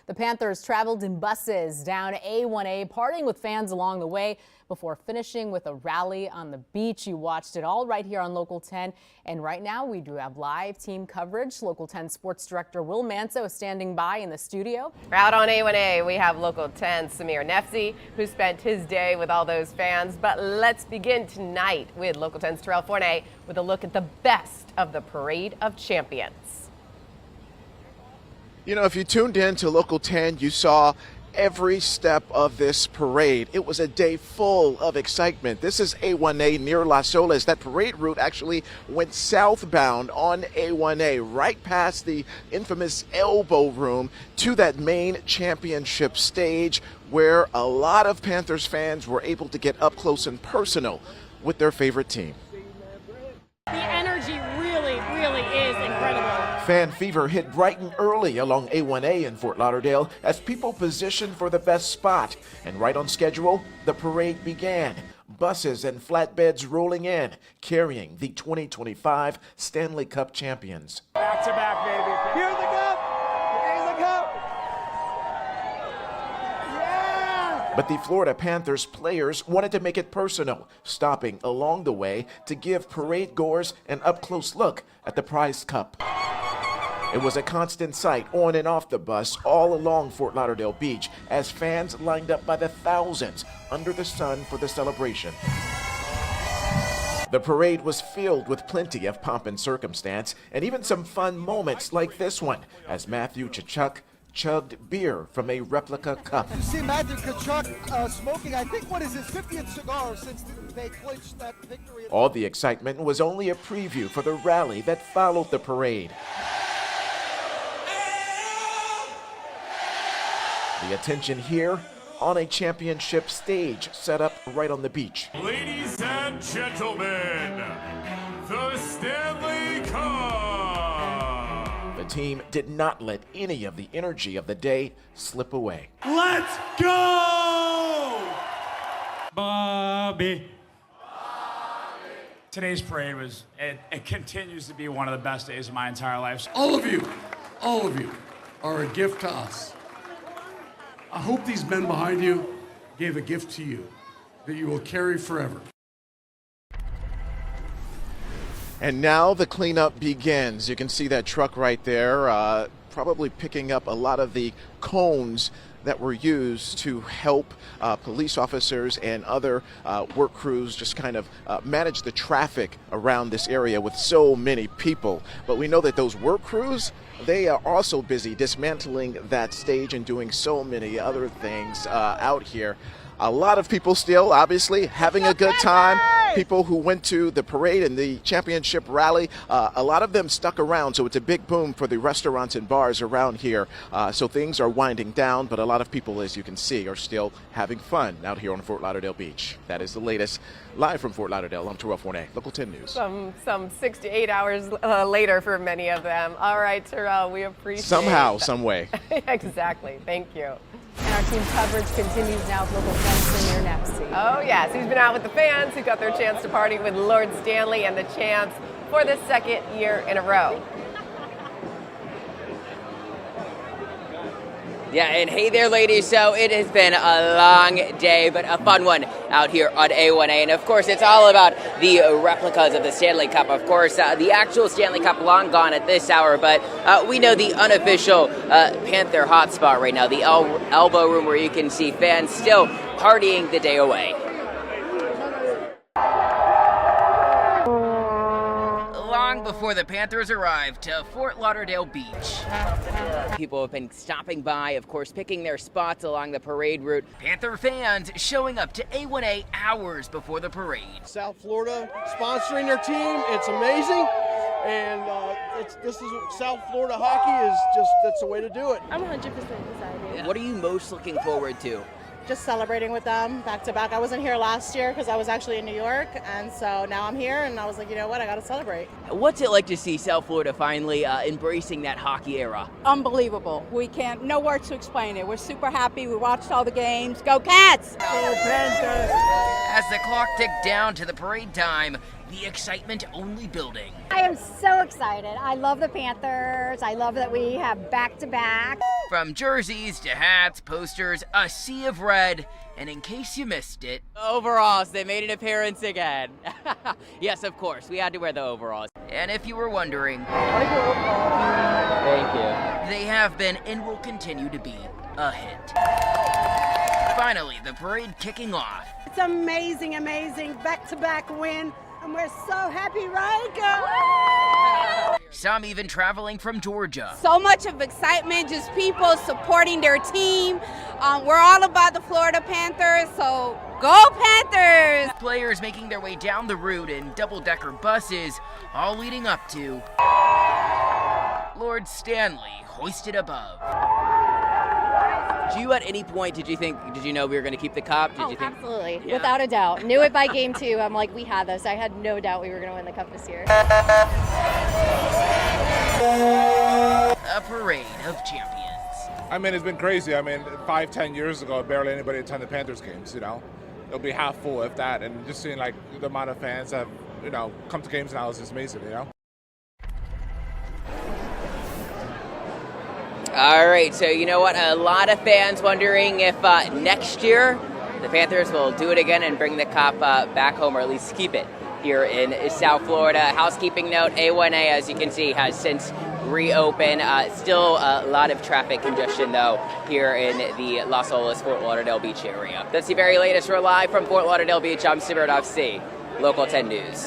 The Panthers traveled in buses down A1A, partying with fans along the way before finishing with a rally on the beach. You watched it all right here on Local 10. And right now we do have live team coverage. Local 10 Sports Director Will Manso is standing by in the studio. Out on A1A, we have Local 10 Samir Nefzi, who spent his day with all those fans. But let's begin tonight with Local 10's Terrell Forney with a look at the best of the Parade of Champions. You know, if you tuned in to Local 10, you saw every step of this parade. It was a day full of excitement. This is A1A near Las Olas. That parade route actually went southbound on A1A, right past the infamous elbow room to that main championship stage where a lot of Panthers fans were able to get up close and personal with their favorite team. The energy really is incredible. Fan fever hit bright and early along A1A in Fort Lauderdale as people positioned for the best spot. And right on schedule, the parade began. Buses and flatbeds rolling in, carrying the 2025 Stanley Cup champions. Back to back, baby. Here's the cup! Here's the cup! Yeah! But the Florida Panthers players wanted to make it personal, stopping along the way to give parade goers an up-close look at the prized cup. It was a constant sight on and off the bus all along Fort Lauderdale Beach as fans lined up by the thousands under the sun for the celebration. The parade was filled with plenty of pomp and circumstance and even some fun moments like this one as Matthew Tkachuk chugged beer from a replica cup. You see Matthew Tkachuk smoking, I think, what is his 50th cigar since they clinched that victory. All the excitement was only a preview for the rally that followed the parade. The attention here on a championship stage set up right on the beach. Ladies and gentlemen, the Stanley Cup! The team did not let any of the energy of the day slip away. Let's go! Bobby. Today's parade it continues to be one of the best days of my entire life. All of you are a gift to us. I hope these men behind you gave a gift to you that you will carry forever. And now the cleanup begins. You can see that truck right there, probably picking up a lot of the cones that were used to help police officers and other work crews just kind of manage the traffic around this area with so many people. But we know that those work crews, they are also busy dismantling that stage and doing so many other things out here. A lot of people still, obviously, having a good time. People who went to the parade and the championship rally, a lot of them stuck around, so it's a big boom for the restaurants and bars around here. So things are winding down, but a lot of people, as you can see, are still having fun out here on Fort Lauderdale Beach. That is the latest. Live from Fort Lauderdale, I'm Terrell Forney, Local 10 News. Some 6 to 8 hours later for many of them. All right, Terrell, we appreciate Somehow, that. some way. Exactly. Thank you. And our team coverage continues now with Local 10 Samir Nefzi. Oh, yes. He's been out with the fans who got their chance to party with Lord Stanley and the chance for the second year in a row. Yeah, and hey there, ladies. So it has been a long day, but a fun one out here on A1A. And of course, it's all about the replicas of the Stanley Cup. Of course, the actual Stanley Cup long gone at this hour, but we know the unofficial Panther hotspot right now, the elbow room where you can see fans still partying the day away. Long before the Panthers arrived to Fort Lauderdale Beach. People have been stopping by, of course, picking their spots along the parade route. Panther fans showing up to A1A hours before the parade. South Florida sponsoring their team, it's amazing. And this is South Florida hockey is just, that's the way to do it. I'm 100% excited. What are you most looking forward to? Just celebrating with them back to back. I wasn't here last year because I was actually in New York, and so now I'm here, and I was like, you know what, I got to celebrate. What's it like to see South Florida finally embracing that hockey era? Unbelievable. We can't, no words to explain it. We're super happy. We watched all the games. Go Cats! Go Panthers! As the clock ticked down to the parade time, the excitement only building. I am so excited. I love the Panthers. I love that we have back-to-back. From jerseys to hats, posters, a sea of red, and in case you missed it, overalls, they made an appearance again. Yes, of course, we had to wear the overalls. And if you were wondering, thank you. They have been and will continue to be a hit. Finally, the parade kicking off. It's amazing, amazing back-to-back win, and we're so happy, right, girl? Some even traveling from Georgia. So much of excitement, just people supporting their team. We're all about the Florida Panthers, so go Panthers! Players making their way down the route in double-decker buses, all leading up to Lord Stanley hoisted above. Did you at any point, did you know we were going to keep the cup? Did you think? Absolutely, Yeah. without a doubt. Knew it by game 2. I'm like, we had this. I had no doubt we were going to win the cup this year. A parade of champions. I mean, it's been crazy. I mean, 5-10 years ago, barely anybody attended Panthers games, you know. It'll be half full, if that, and just seeing, like, the amount of fans that have, you know, come to games now is just amazing, you know. All right, so you know what? A lot of fans wondering if next year the Panthers will do it again and bring the cup back home, or at least keep it here in South Florida. Housekeeping note, A1A, as you can see, has since reopened. Still a lot of traffic congestion, though, here in the Los Olas, Fort Lauderdale Beach area. That's the very latest. We're live from Fort Lauderdale Beach. I'm Samir FC, Local 10 News.